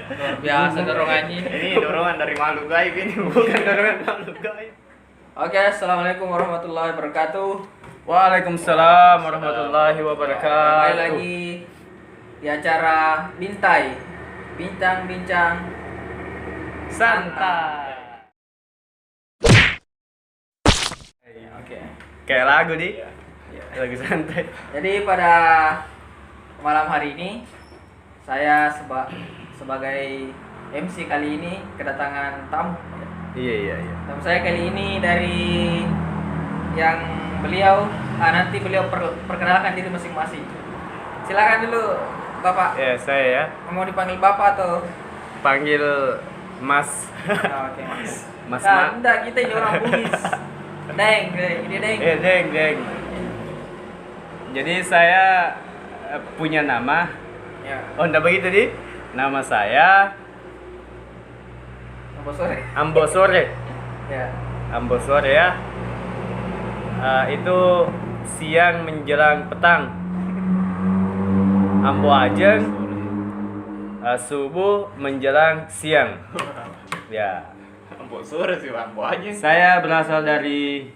Luar biasa dorongannya ini. Ini dorongan dari makhluk gaib ini, bukan dorongan makhluk gaib. Oke, assalamualaikum warahmatullahi wabarakatuh. Waalaikumsalam warahmatullahi wabarakatuh. Kembali lagi di acara Bintai, bincang-bincang Santai. Oke. Kayak lagu di. Ya. Lagu santai. Jadi pada malam hari ini saya sebagai MC kali ini kedatangan tamu. Iya. Tamu saya kali ini dari yang beliau nanti beliau perkenalkan diri masing-masing. Silakan dulu Bapak. Ya, saya ya. Mau dipanggil Bapak atau Panggil Mas. Oke, Mas. Mas Nah, Ma. enggak, kita ini orang Bugis. Deng, ini Deng. Deng. Jadi saya punya nama. Ya. Oh, enggak begitu di. Nama saya Apa sore? Ambosore. Ya. Ambosore ya. Itu siang menjelang petang. Ambo Ajeng. Subuh menjelang siang. Ya. Ambo sore sih, ambo aja. Saya berasal dari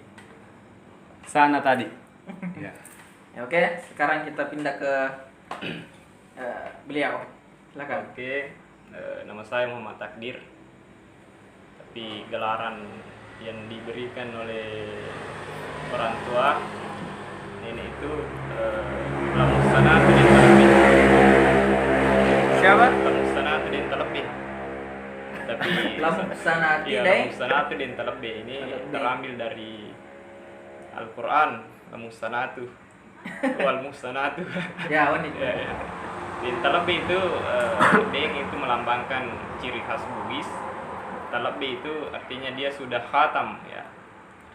sana tadi. Ya. Ya, oke, sekarang kita pindah ke beliau. Silakan. Oke, nama saya Muhammad Takdir. Tapi gelaran yang diberikan oleh orang tua nenek itu Lamusana Tudin Terlebih. Siapa? Lamusana Tudin Terlebih. Tapi Lamusana iya, Tudin. Lamusana Tudin Terlebih ini Terlebih. terambil dari Al-Quran. Lamusanatu wal musanatu. Ya, unik. Ya. Din terlebih itu deng itu melambangkan ciri khas Bugis. Terlebih itu artinya dia sudah khatam ya.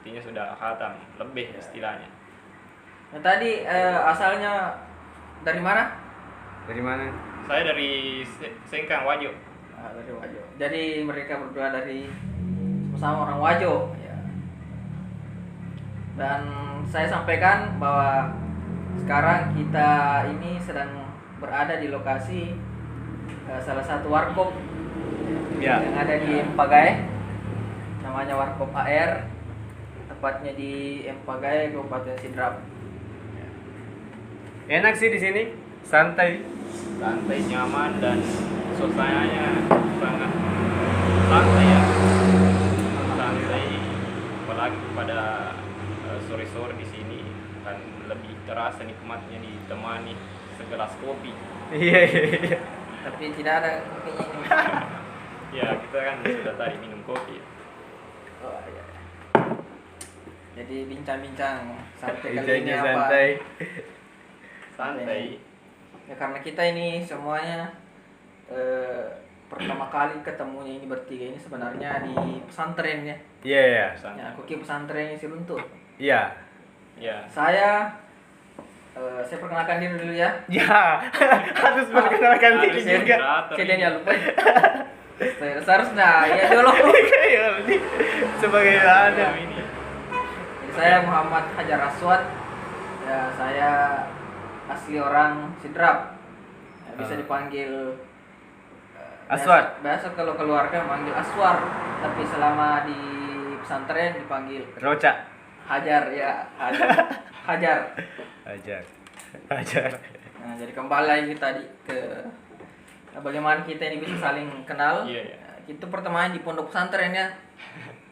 Artinya sudah khatam, lebih istilahnya. Nah, tadi asalnya dari mana? Dari mana? Saya dari Sengkang Wajo. Dari Wajo. Jadi mereka berdua dari sama orang Wajo ya. Dan saya sampaikan bahwa sekarang kita ini sedang berada di lokasi salah satu warkop Ya. yang ada di Empagai, namanya Warkop AR, tepatnya di Empagai, Kabupaten Sidrap. Enak sih di sini, santai. Santai, nyaman dan suasananya sangat santai ya. Santai, apalagi pada sore-sore di sini akan lebih terasa nikmatnya ditemani segelas kopi. Iya. Tapi tidak ada kopinya ini. Ya, kita kan sudah tadi minum kopi. Oh, iya. Jadi bincang-bincang santai kali ini Bincangnya apa? santai. Santai. Ya karena kita ini semuanya pertama kali ketemunya ini bertiga ini sebenarnya di pesantren ya. Iya. Ya, koki pesantren isi runtuh. Iya. Ya. Saya perkenalkan diri dulu ya. Ya, harus perkenalkan diri Harus juga. moderator Oke, ini. dia lupa. Seharusnya ya dulu. Iya, ini sebagai ada. Ini. Jadi saya Muhammad Hajar Aswad. Ya, saya asli orang Sidrap. Ya, bisa dipanggil Aswad. Biasa kalau keluarga manggil Aswar, tapi selama di pesantren dipanggil Roca. Hajar ya, Hajar. Ajar. Nah, jadi kembali lagi tadi ke bagaimana kita ini bisa saling kenal. Iya. Itu pertemanan di pondok pesantren ya.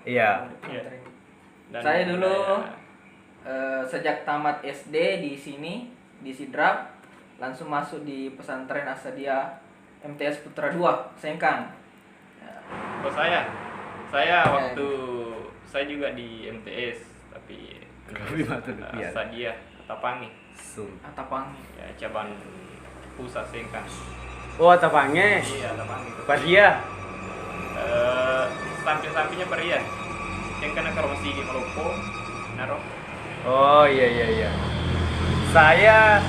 Iya. Pesantren. Dan Saya dulu saya- sejak tamat SD di sini di Sidrap, langsung masuk di pesantren Asadia MTS Putra 2 Sengkang. Oh, saya waktu saya juga di MTS tapi Lebih mata rupiah. Sadia Tapangi Atapang. ya, cabang pusat Sengkang. Oh, tapange. Iya, Tapangi itu. Padia. Samping-sampingnya Perian yang kena ke rumah Sigi Malopo naruh. Oh, iya. Saya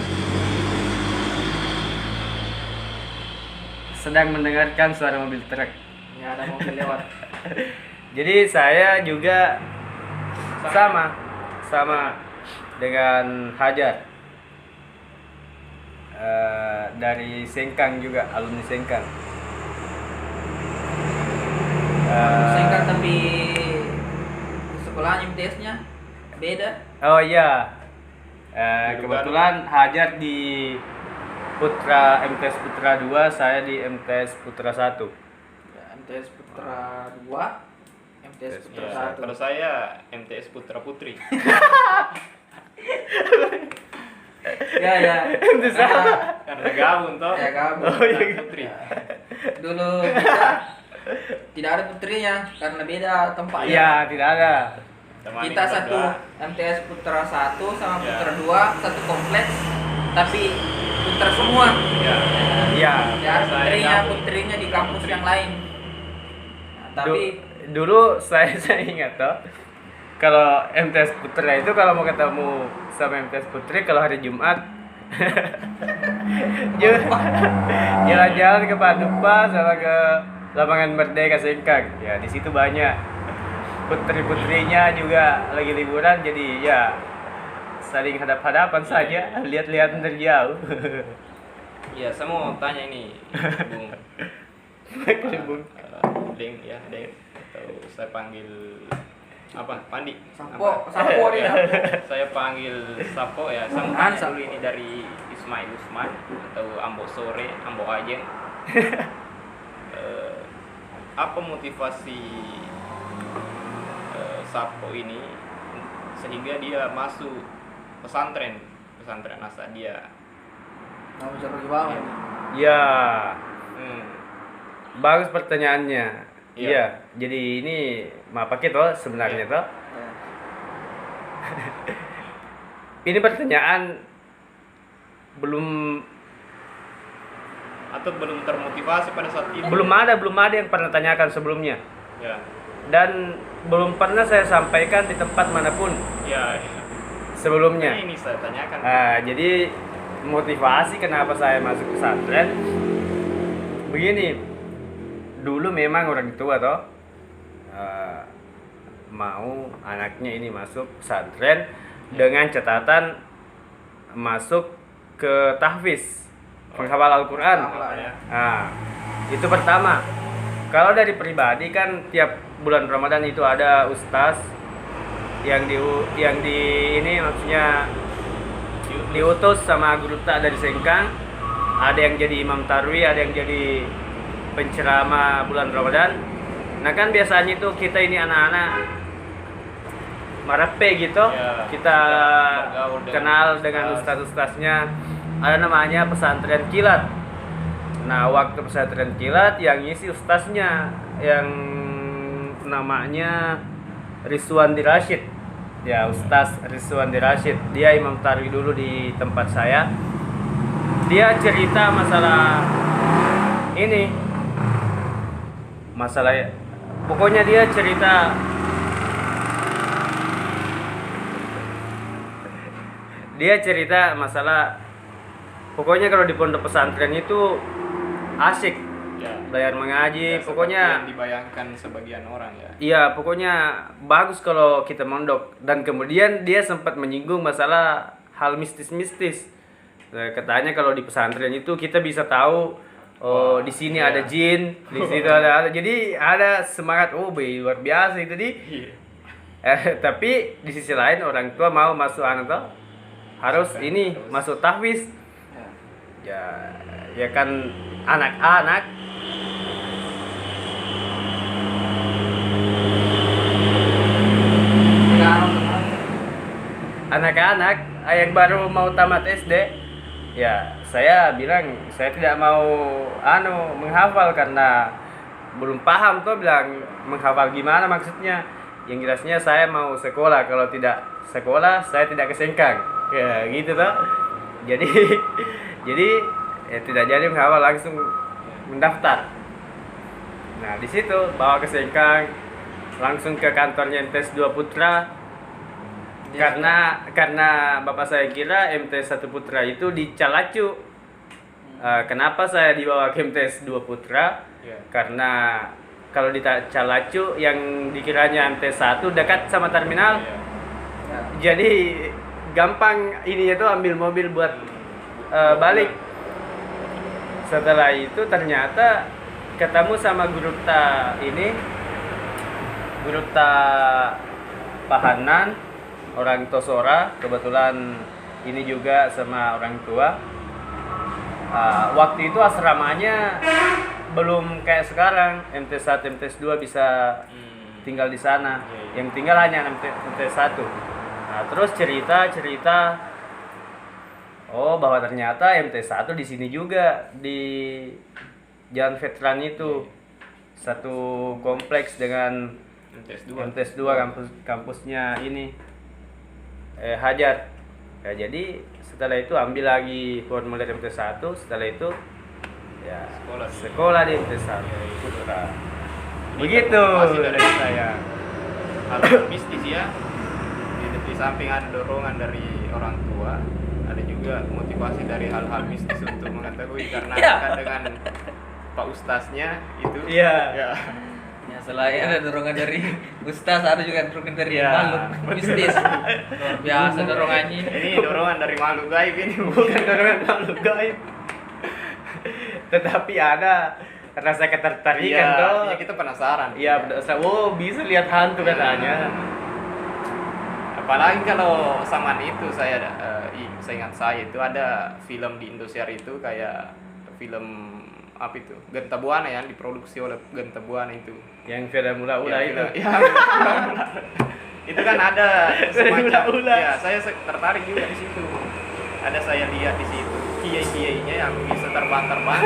sedang mendengarkan suara mobil truk. Ya, ada mobil lewat. Jadi saya juga sama dengan Hajar. Dari Sengkang juga, alumni Sengkang. Sengkang tapi sekolahnya MTS-nya beda. Oh iya. Kebetulan Hajar di MTS Putra 2, saya di MTS Putra 1. Ya, MTS Putra 2, MTS Putra Ya, 1. kalau saya MTS Putra Putri. Ya. MTS Karena gabung toh. Ya gabung. Oh, iya. Putra Putri. Dulu kita tidak ada putrinya karena beda tempat. Iya, tidak ada. Temani Kita satu berdua. MTS Putra 1 sama Ya. Putra 2 satu kompleks tapi putra semua. Ya. Iya. Ya, Saya gabung. putrinya di kampus yang lain. Nah, tapi Dulu saya ingat toh, kalau MTS Putra itu kalau mau ketemu sama MTS Putri kalau hari Jumat jalan-jalan ke Padupa sama ke lapangan Merdeka Sengkang. Ya di situ banyak putri-putrinya juga lagi liburan, jadi ya saling hadap-hadapan saja, lihat-lihat dari jauh. Iya, saya mau tanya ini, Bung. Deng ya, Deng. Atau saya panggil apa? Pandi. Sapo Ya, dia. saya panggil Sapo ya. Saya mau tanya dulu ini dari Ismail Usman atau Ambo Sore, Ambo Ajeng. Apa motivasi Sapo ini sehingga dia masuk pesantren Asadia? Mau cari ke bawah. Ya, Hmm. bagus pertanyaannya. Iya. Iya, jadi ini pakai toh sebenarnya Iya. toh. Ya. Ini pertanyaan belum Atau belum termotivasi pada saat itu? belum ada yang pernah tanyakan sebelumnya, Ya. dan belum pernah saya sampaikan di tempat manapun Ya. sebelumnya. Nah, ini saya tanyakan. Jadi motivasi kenapa saya masuk pesantren begini. Dulu memang orang tua toh mau anaknya ini masuk pesantren dengan catatan masuk ke tahfiz, menghafal Al-Quran. Ya. Nah, itu pertama. Kalau dari pribadi kan tiap bulan Ramadan itu ada ustaz yang di ini maksudnya diutus sama guru tak dari Sengkang. Ada yang jadi imam tarwi, ada yang jadi penceramah bulan Ramadan. Nah kan biasanya itu kita ini anak-anak marape gitu, Ya, kita bergaul dengan kenal dengan ustaz. ustaz-ustaznya. Ada namanya pesantren kilat. Nah waktu pesantren kilat yang ngisi ustaznya yang namanya Rizwandi Rashid. Ya Ustaz Rizwandi Rashid, dia imam tarwi dulu di tempat saya. Dia cerita masalah ini, pokoknya dia cerita masalah, pokoknya kalau di pondok pesantren itu asik, Ya. belajar mengaji, Ya, seperti pokoknya yang dibayangkan sebagian orang ya. iya, pokoknya bagus kalau kita mondok. Dan kemudian dia sempat menyinggung masalah hal mistis-mistis. Nah, katanya kalau di pesantren itu kita bisa tahu oh di sini iya. ada jin, di situ ada. Jadi ada semangat luar biasa itu di. Iya. Tapi di sisi lain orang tua mau masuk anak tuh harus ini Terus. masuk tahfiz. Ya. Ya kan anak-anak anak-anak yang baru mau tamat SD, ya saya bilang saya tidak mau menghafal karena belum paham tuh, bilang menghafal gimana maksudnya. Yang jelasnya saya mau sekolah, kalau tidak sekolah saya tidak ke Sengkang. Ya gitu tuh. Jadi ya tidak jadi menghafal, langsung mendaftar. Nah, di situ bawa ke Sengkang, langsung ke kantornya MTS 2 Putra. Karena bapak saya kira MTS 1 Putra itu di Calacu. Kenapa saya dibawa ke MTS 2 Putra? Ya. Karena kalau di Calacu yang dikiranya MTS 1 dekat sama terminal. Ya. Ya. Jadi gampang ini itu ambil mobil buat balik. Setelah itu ternyata ketemu sama guru ta ini guru tak Pahanan, orang Tosora, kebetulan ini juga sama orang tua. Waktu itu asramanya belum kayak sekarang, MT1, MT2 bisa tinggal di sana. Yang tinggal hanya MT1. Nah, terus cerita bahwa ternyata MT1 di sini juga di Jalan Veteran itu. Satu kompleks dengan MT2 kampusnya ini Hajar. Ya, jadi setelah itu ambil lagi formulir MT1, setelah itu ya sekolah di MT1. Nah, begitu Masih dari dari saya. hal mistis ya. Di samping ada dorongan dari orang tua, ada juga motivasi dari hal-hal mistis untuk mengetahui karena kan dengan Pak Ustaznya itu. Iya. Ya. Ya, selain ada dorongan dari Ustaz, ada juga dorongan dari Ya, makhluk mistis. Luar biasa dorongannya. Ini dorongan dari makhluk gaib ini. Bukan dorongan makhluk gaib. Tetapi ada rasa ketertarikan Iya, toh. artinya kita penasaran. Iya, bisa lihat hantu katanya. Apalagi kalau zaman itu saya ingat itu ada film di Indosiar itu kayak film apa itu Genta Buana yang diproduksi oleh Genta Buana itu. Yang film ula-ula itu. Ya, itu kan ada semacam. Ula-ula. Ya, saya tertarik juga di situ. Ada saya lihat di situ kiai-kiainya yang bisa terbang-terbang.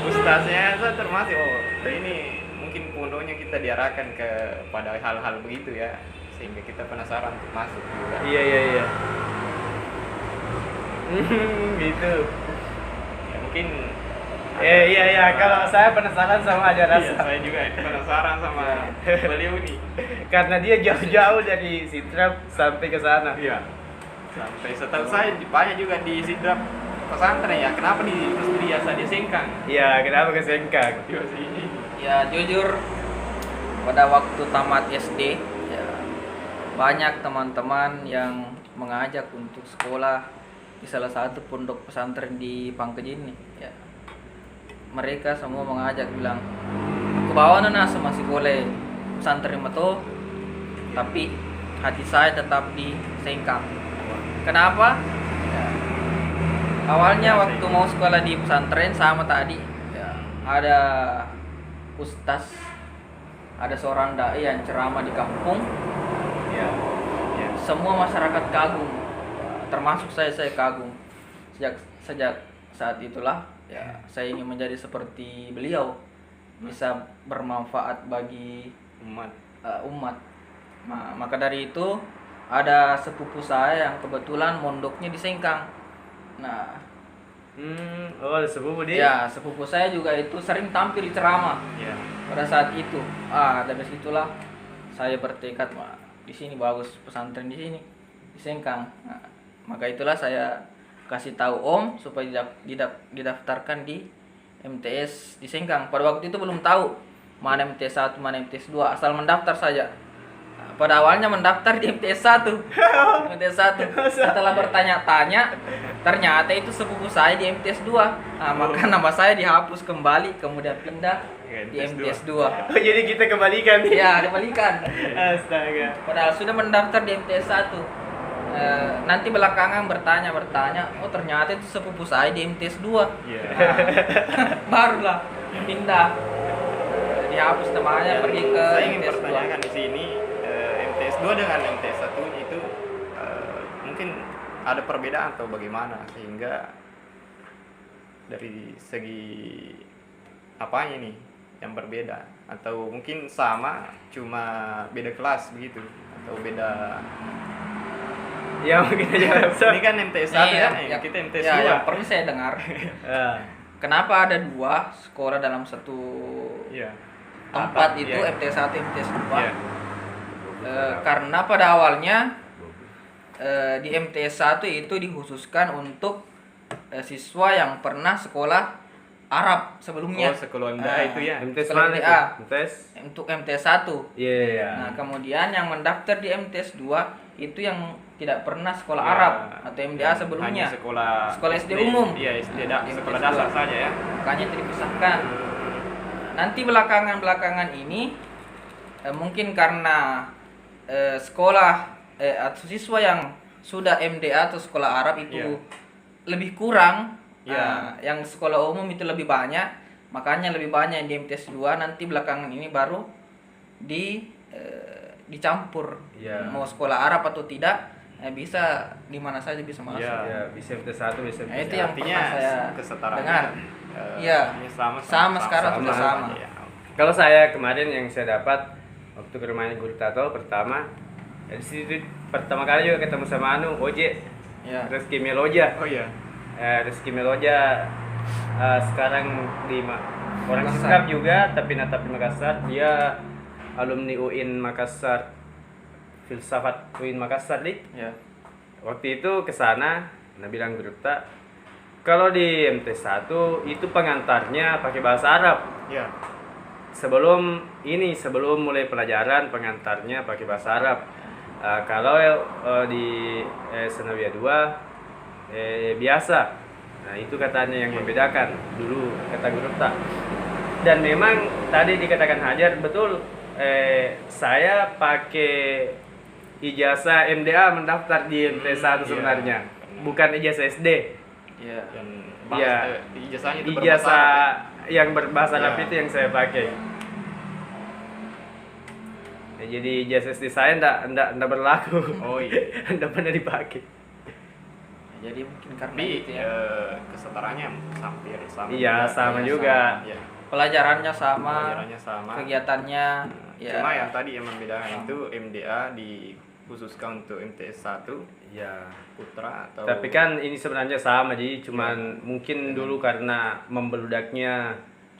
Ustaznya saya termasuk ini mungkin pondoknya kita diarahkan pada hal-hal begitu ya, sehingga kita penasaran untuk masuk juga. Iya. Gitu. Ya, mungkin Iya, kalau saya penasaran sama Aja iya, Rasa. saya juga penasaran sama beliau nih. Karena dia jauh-jauh dari Sidrap sampai ke sana. Iya. Sampai setahu saya banyak juga di Sidrap pesantren ya. Kenapa di biasa di Sengkang? Iya, kenapa ke Sengkang? Di sini. Ya jujur pada waktu tamat SD ya, banyak teman-teman yang mengajak untuk sekolah di salah satu pondok pesantren di Pangkejin nih ya. Mereka semua mengajak bilang, aku bawa nana masih boleh pesantren meto, tapi hati saya tetap di Sengkang. Kenapa? Ya, awalnya waktu mau sekolah di pesantren sama tadi ya, ada ustaz, ada seorang dai yang ceramah di kampung. Iya. Semua masyarakat kagum, termasuk saya kagum. Sejak saat itulah ya, saya ingin menjadi seperti beliau, bisa bermanfaat bagi umat. Maka dari itu ada sepupu saya yang kebetulan mondoknya di Sengkang. Nah, ada sepupu dia. ya sepupu saya juga itu sering tampil ceramah. Iya. Pada saat itu, dari situlah saya bertekad, di sini bagus pesantren di sini, di Sengkang. Nah, maka itulah saya kasih tahu Om supaya didaftarkan di MTS di Sengkang. Pada waktu itu belum tahu mana MTS 1, mana MTS 2, asal mendaftar saja. Nah, pada awalnya mendaftar di MTS 1. MTS 1. Setelah bertanya-tanya, ternyata itu sepupu saya di MTS 2. Nah, maka nama saya dihapus kembali, kemudian pindah di MTS 2. Oh, jadi kita kembalikan. Ya, kembalikan. Astaga. Padahal sudah mendaftar di MTS 1. Nanti belakangan bertanya, oh ternyata itu sepupu saya di MTS 2. Iya. Barulah pindah. Dihapus namanya, pergi ke Saya ingin MTS 2. pertanyakan di sini MTS 2 dengan MTS 1 itu mungkin ada perbedaan atau bagaimana sehingga dari segi apanya nih yang berbeda, atau mungkin sama cuma beda kelas begitu atau beda. Ya mungkin aja. Ini kan MTS 1 ya, kita MTS 2. Yang perlu saya dengar, kenapa ada 2 sekolah dalam satu Iya. tempat itu, Iya. MTS 1, MTS 2? Iya. Karena pada awalnya di MTS 1 itu dikhususkan untuk siswa yang pernah sekolah Arab sebelumnya. Oh, sekolah MDA itu ya. MTS Sekolah mana itu? MDA. MTS? Untuk MTS 1. Iya. Nah, kemudian yang mendaftar di MTS 2 itu yang tidak pernah sekolah Ya, Arab atau MDA sebelumnya. Hanya sekolah SD umum. Iya, SD Di sekolah MTS dasar 2. saja ya. Makanya itu dipisahkan. Nanti belakangan ini mungkin karena sekolah atau siswa yang sudah MDA atau sekolah Arab itu Iya. lebih kurang. Iya. Yang sekolah umum itu lebih banyak, makanya lebih banyak yang di MTS 2, nanti belakangan ini baru dicampur. Iya. Mau sekolah Arab atau tidak, bisa di mana saja bisa masuk. Iya. Ya, bisa MT1, bisa Nah, MT2. itu yang Artinya pernah saya kesetaraan. dengar. Iya. Sama sekarang sudah sama. Ya. Kalau saya kemarin yang saya dapat waktu ke rumahnya Guru Tato pertama, di situ pertama kali juga ketemu sama Oje, Ya. Reski Meloja. Oh iya. Reski Meloja sekarang orang Makassar. Sistrap juga, tapi natap di Makassar. Dia alumni UIN Makassar, filsafat UIN Makassar nih. Ya. Waktu itu ke sana, nah bilang Guru Tak, kalau di MT1 itu pengantarnya pakai bahasa Arab. Iya. Sebelum mulai pelajaran pengantarnya pakai bahasa Arab. Kalau di Senawiyah 2 biasa. Nah, itu katanya yang membedakan dulu kata Guru Tak. Dan memang tadi dikatakan Hajar betul, saya pakai ijazah MDA mendaftar di MT1 sebenarnya. Bukan ijazah SD. Ya. Dan Iya. ijazahnya itu berbahasa Arab, Ijazah yang berbahasa Arab Iya. itu yang saya pakai. Ya, jadi ijazah SD saya ndak berlaku. ya. Oh iya. Ndak pernah dipakai. Jadi mungkin karena Tapi itu ya. kesetaranya hampir sama. Iya, juga. sama Iya, juga. Iya. Pelajarannya sama, Pelajarannya sama. kegiatannya ya. Cuma yang tadi yang membedakan itu MDA dikhususkan untuk MTS 1 Ya. Putra atau Tapi kan ini sebenarnya sama, jadi cuman mungkin dulu karena membeludaknya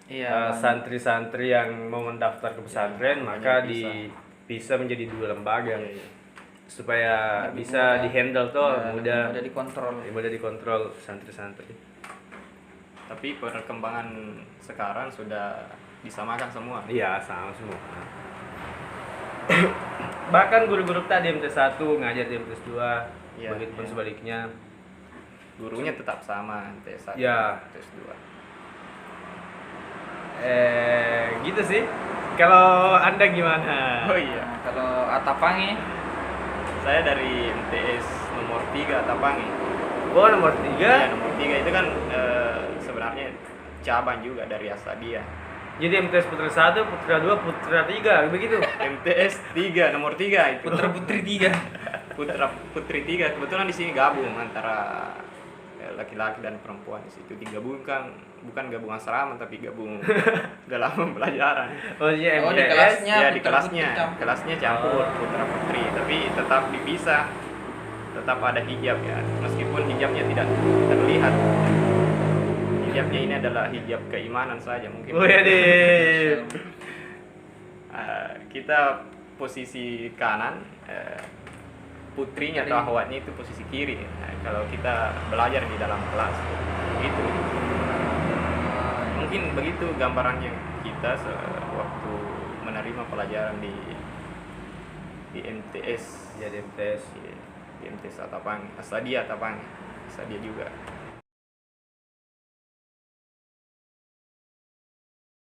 Iya, santri-santri yang mau mendaftar ke pesantren, maka makanya bisa menjadi dua lembaga. Iya, iya. Supaya Lebih bisa mudah. dihandle tuh, Ya, mudah dikontrol. mudah dikontrol santri-santri. Tapi perkembangan sekarang sudah disamakan semua. Iya, sama semua. Bahkan guru-guru tadi MT1 ngajar di MT2, Iya, begitupun iya. sebaliknya. Gurunya tetap sama MTS 1, Ya. MTS 2. Gitu sih. Kalau Anda gimana? Oh iya. Nah, kalau Atapangi Saya dari MTS nomor 3 Tapangi. Oh, nomor 3. Iya, nomor 3 itu kan sebenarnya cabang juga dari Asadia. Jadi MTS Putra 1, Putra 2, Putra 3, begitu. MTS 3 nomor 3 itu. Putra Putri 3. Putra Putri 3 kebetulan di sini gabung antara laki-laki dan perempuan di situ digabungkan, bukan gabung asrama tapi gabung dalam pembelajaran. Oh iya, Oh, di MTS. kelasnya. Ya di Putra kelasnya, Putri campur. kelasnya campur putra putri, tapi tetap dipisah, tetap ada hijab ya, meskipun hijabnya tidak terlihat. Hijabnya ini adalah hijab keimanan saja mungkin. Oh iya deh. Kita posisi kanan, putrinya atau akhwatnya itu posisi kiri. Nah, kalau kita belajar di dalam kelas, begitu. Mungkin begitu gambarannya kita waktu menerima pelajaran di MTS, Jadi MTS. di MTS Tapangi, Asadia Tapangi, Asadia juga.